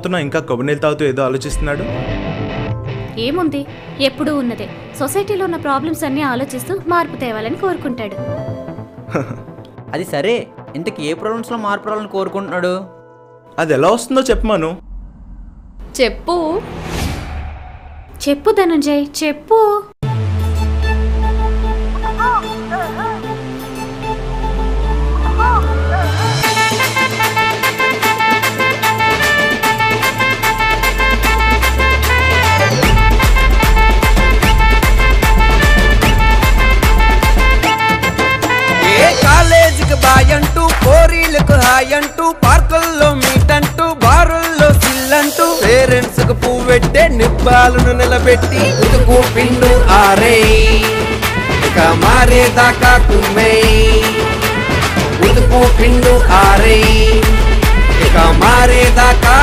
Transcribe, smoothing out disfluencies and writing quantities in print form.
అవుతున్నా ఇంకా కొబ్బరి నీళ్ళు తాగుతూ ఏదో ఆలోచిస్తున్నాడు. ఏముంది, ఎప్పుడూ ఉన్నదే. సొసైటీలో ఉన్న ప్రాబ్లమ్స్ అన్నీ ఆలోచిస్తూ మార్పు తేవాలని కోరుకుంటాడు. అది సరే, ఇంతకు ఏ ప్రాబ్లమ్స్లో మార్పు రావాలని కోరుకుంటున్నాడు? అది ఎలా వస్తుందో చెప్పమాను. చెప్పు చెప్పు ధనంజయ్, చెప్పు. బాయ్ అంటూ కోరీలకు హాయ్ అంటూ పార్కుల్లో మీట్ అంటూ బారుల్లో సిల్లంటూ పేరెంట్స్ కు పువ్వెట్టే నిబ్బాలను నిలబెట్టి ఉతుకు పిండు ఆరే ఇక మారేదాకా కుమ్మే ఉతుకు పిండు ఆరే ఇక మారేదాకా